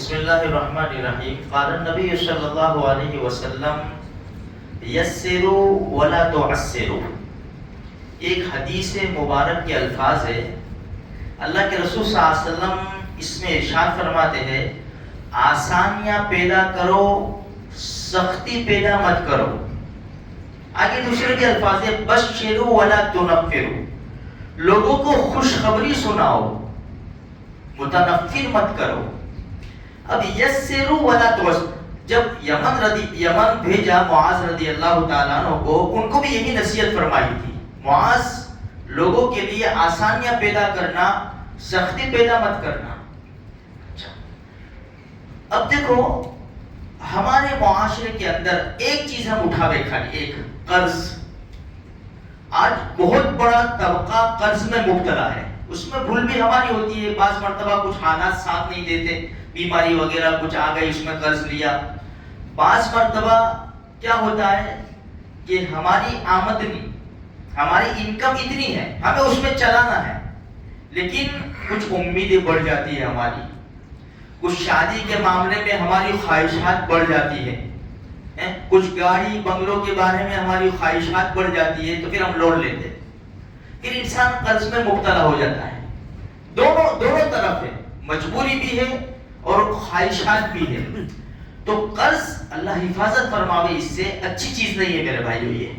بسم اللہ الرحمن الرحیم. قال النبی صلی اللہ علیہ وسلم یسروا ولا تعسروا. ایک حدیث مبارک کے الفاظ ہے. اللہ کے رسول صلی اللہ علیہ وسلم اس میں ارشاد فرماتے ہیں آسانیاں پیدا کرو، سختی پیدا مت کرو. آگے دوسرے کے الفاظ ہے بشروا ولا تنفروا. لوگوں کو خوشخبری سناؤ، متنفر مت کرو. اب یسروا ولا تعسروا، جب یمن بھیجا معاذ رضی اللہ تعالیٰ عنہ کو، ان کو بھی یہی نصیحت فرمائی تھی. معاذ لوگوں کے لیے آسانیاں پیدا کرنا، سختی پیدا مت کرنا. اب دیکھو ہمارے معاشرے کے اندر ایک چیز ہم اٹھاوے کھالی، ایک قرض. آج بہت بڑا طبقہ قرض میں مبتلا ہے. اس میں بھول بھی ہماری ہوتی ہے، بعض مرتبہ کچھ حالات ساتھ نہیں دیتے، بیماری وغیرہ کچھ آ گئی، اس میں قرض لیا. بعض مرتبہ کیا ہوتا ہے کہ ہماری آمدنی، ہماری انکم اتنی ہے، ہمیں اس میں چلانا ہے، لیکن کچھ امیدیں بڑھ جاتی ہے ہماری، کچھ شادی کے معاملے میں ہماری خواہشات بڑھ جاتی ہے، کچھ گاڑی بنگلوں کے بارے میں ہماری خواہشات بڑھ جاتی ہے، تو پھر ہم لوٹ لیتے، پھر انسان قرض میں مبتلا ہو جاتا ہے. دونوں طرف ہے، مجبوری بھی ہے اور خواہشات بھی ہے. تو قرض اللہ حفاظت فرماوے، اس سے اچھی چیز نہیں ہے میرے بھائیو. یہ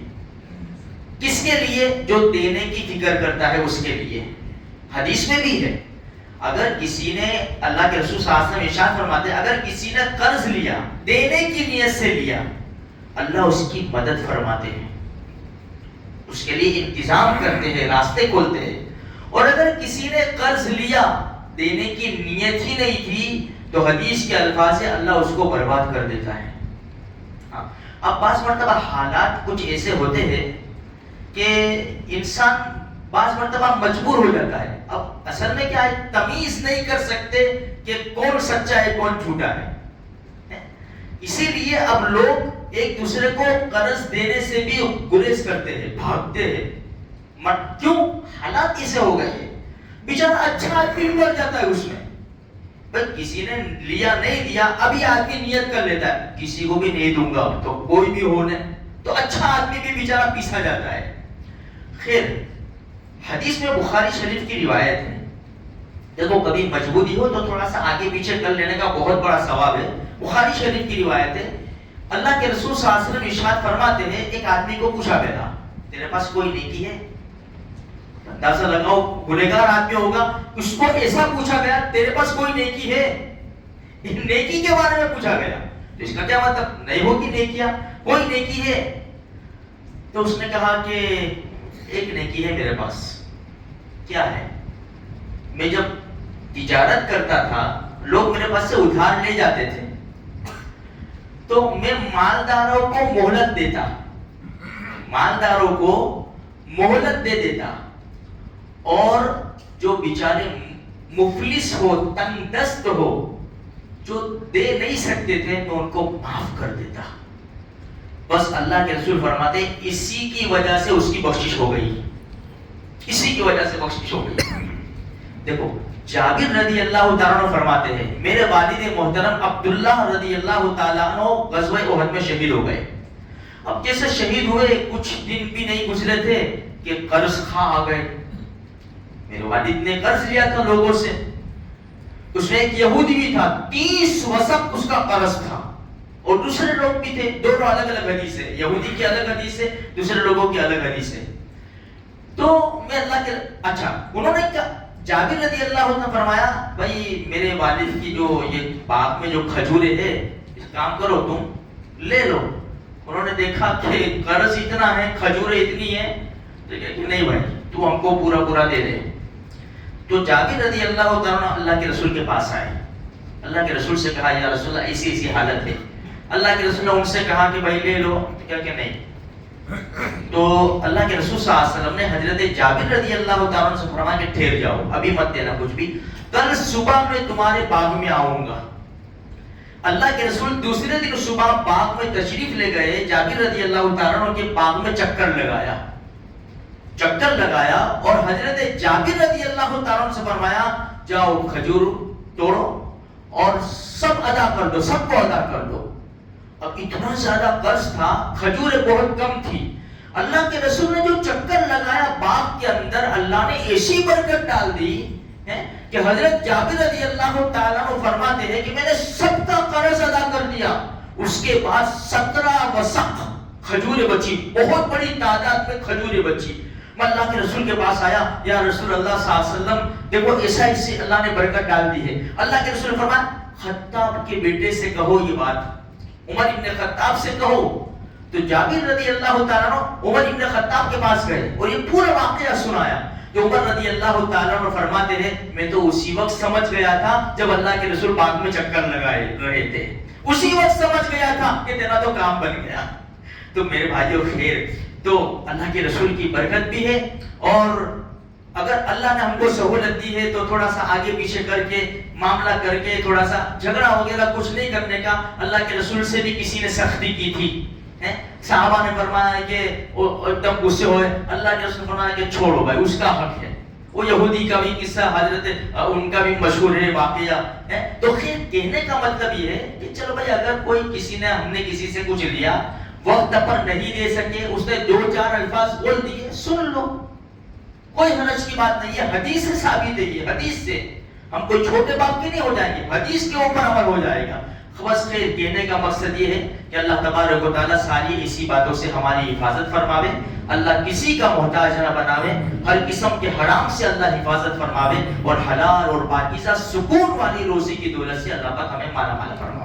کس کے لیے؟ جو دینے کی فکر کرتا ہے اس کے لیے. حدیث میں بھی ہے، اگر کسی نے، اللہ کے رسول صلی اللہ علیہ وسلم ارشاد فرماتے ہیں اگر کسی نے قرض لیا، دینے کی نیت سے لیا، اللہ اس کی مدد فرماتے ہیں، اس کے لیے انتظام کرتے ہیں، راستے کھولتے ہیں. اور اگر کسی نے قرض لیا، دینے کی نیت ہی نہیں تھی، تو حدیث کے الفاظ سے اللہ اس کو برباد کر دیتا ہے. اب بعض مرتبہ حالات کچھ ایسے ہوتے ہیں کہ انسان بعض مرتبہ مجبور ہو جاتا ہے. اب اصل میں کیا ہے، تمیز نہیں کر سکتے کہ کون سچا ہے کون جھوٹا ہے. اسی لیے اب لوگ ایک دوسرے کو قرض دینے سے بھی گریز کرتے ہیں، بھاگتے ہیں. کیوں؟ حالات ایسے ہو گئے ہیں. بیچارہ اچھا آدمی مر جاتا ہے اس میں، کسی نے لیا نہیں دیا، ابھی آدمی نیت کر لیتا ہے کسی کو بھی نہیں دوں گا تو کوئی بھی ہونے، تو اچھا آدمی بھی بیچارہ پیسا جاتا ہے. خیر، حدیث میں بخاری شریف کی روایت ہے. دیکھو کبھی مجبوری ہو تو تھوڑا سا آگے پیچھے کر لینے کا بہت بڑا ثواب ہے. بخاری شریف کی روایت ہے، اللہ کے رسول صلی اللہ علیہ وسلم ارشاد فرماتے ہیں ایک آدمی کو پوچھا گیا تیرے پاس کوئی نیکی ہے؟ اندازہ لگاؤ گنہگار آدمی ہوگا، اس کو ایسا پوچھا گیا تیرے پاس کوئی نیکی ہے؟ نیکی کے بارے میں پوچھا گیا، تو اس کا کیا مطلب نہیں ہوگی نیکیاں، کوئی نیکی ہے؟ تو اس نے کہا کہ ایک نیکی ہے میرے پاس. کیا ہے؟ میں جب تجارت کرتا تھا، لوگ میرے پاس سے ادھار لے جاتے تھے، تو میں مالداروں کو مہلت دیتا، مالداروں کو مہلت دے دیتا، اور جو بیچارے مفلس ہو، تنگ دست ہو، جو دے نہیں سکتے تھے، میں ان کو معاف کر دیتا. بس اللہ کے رسول فرماتے اسی کی وجہ سے اس کی بخشش ہو گئی، اسی کی وجہ سے بخشش ہو گئی. دیکھو جابر رضی اللہ تعالیٰ عنہ فرماتے ہیں میرے والد محترم عبداللہ رضی اللہ تعالیٰ عنہ غزوہ احد میں شہید ہو گئے. اب جیسے شہید ہوئے کچھ دن بھی نہیں گزرے تھے کہ قرض خواہ آ گئے. میرے والد نے قرض لیا تھا لوگوں سے، اس میں ایک یہودی بھی تھا، 30 وسق اس کا قرض تھا، اور دوسرے لوگ بھی تھے. دونوں الگ الگ حدیث ہے، یہودی کی الگ حدیث ہے، دوسرے لوگوں کی الگ حدیث ہے. تو میں اللہ کے انہوں نے کیا، جابر رضی اللہ عنہ نے فرمایا بھائی میرے والد کی جو یہ باغ میں جو کھجورے ہے، اس کام کرو تم لے لو. انہوں نے دیکھا کہ قرض اتنا ہے، کھجورے اتنی ہیں، تو کہ نہیں بھائی تو ہم کو پورا دے دے. تو جابر رضی اللہ تعالیٰ اللہ کے رسول کے پاس آئے، اللہ کے رسول سے کہا یا رسول اللہ ایسی ایسی حالت ہے. اللہ کے رسول نے ان سے کہا کہ بھائی لے لو، کیا کہ نہیں. تو اللہ کے رسول صلی اللہ علیہ وسلم نے حضرت جابر رضی اللہ تعالیٰ عنہ سے فرمایا کہ ٹھہر جاؤ، ابھی مت دینا کچھ بھی، کل صبح میں تمہارے باغ میں آؤں گا. اللہ کے رسول دوسرے دن صبح باغ میں تشریف لے گئے. جابر رضی اللہ تعالیٰ عنہ کے باغ میں چکر لگایا اور حضرت جابر رضی اللہ تعالیٰ عنہ سے فرمایا جاؤ کھجور توڑو اور سب ادا کر دو، سب کو ادا کر دو. اب اتنا زیادہ قرض تھا، کھجوریں بہت کم تھی. اللہ کے رسول نے جو چکر لگایا باغ کے اندر، اللہ نے ایسی برکت ڈال دی کہ حضرت جابر رضی اللہ تعالیٰ عنہ فرماتے ہیں کہ میں نے سب کا قرض ادا کر دیا. اس کے بعد 17 وسق کھجوریں بچی، بہت بڑی تعداد میں کھجوریں بچی. میں اللہ کے رسول کے پاس آیا، یا رسول اللہ صلی اللہ علیہ وسلم دیکھو ایسا اس سے اللہ نے برکت ڈال دی ہے. اللہ کے رسول نے فرمایا خطاب کے بیٹے سے کہو یہ بات، عمر ابن خطاب سے کہو. تو جابر رضی اللہ تعالیٰ عنہ عمر ابن خطاب کے پاس گئے اور یہ پورا واقعہ سنایا. تو عمر رضی اللہ تعالیٰ عنہ فرماتے ہیں میں تو اسی وقت سمجھ گیا تھا جب اللہ کے رسول باغ میں چکر لگائے رہے تھے، اسی وقت سمجھ گیا تھا کہ تیرا تو کام بن گیا. تو میرے بھائیو خیر، تو اللہ کے رسول کی برکت بھی ہے، اور اگر اللہ نے ہم کو سہولت دی ہے تو تھوڑا سا آگے پیچھے کر کے معاملہ کر کے تھوڑا سا جھگڑا وغیرہ کچھ نہیں کرنے کا. اللہ کے رسول سے بھی کسی نے سختی کی تھی، صحابہ نے فرمایا کہ وہ ایک دم غصے ہوئے، اللہ کے رسول نے فرمایا کہ چھوڑو بھائی، اس کا حق ہے. وہ یہودی کا بھی قصہ حضرت ان کا بھی مشہور ہے واقعہ ہے. تو خیر کہنے کا مطلب یہ ہے کہ چلو بھائی اگر کوئی کسی نے ہم نے کسی سے کچھ لیا، وقت پر نہیں دے سکے، اس نے 2-4 الفاظ بول دیے، سن لو، کوئی حرج کی بات نہیں ہے. حدیث سے ثابت ہے، یہ حدیث سے ہم کوئی چھوٹے باپ کے نہیں ہو جائیں گے، حدیث کے اوپر عمل ہو جائے گا. بس خیر کہنے کا مقصد یہ ہے کہ اللہ تبارک و تعالیٰ ساری اسی باتوں سے ہماری حفاظت فرماوے. اللہ کسی کا محتاج نہ بناوے، ہر قسم کے حرام سے اللہ حفاظت فرماوے، اور حلال اور پاکیزہ سکون والی روزی کی دولت سے اللہ پاک ہمیں مالا مال فرماوے.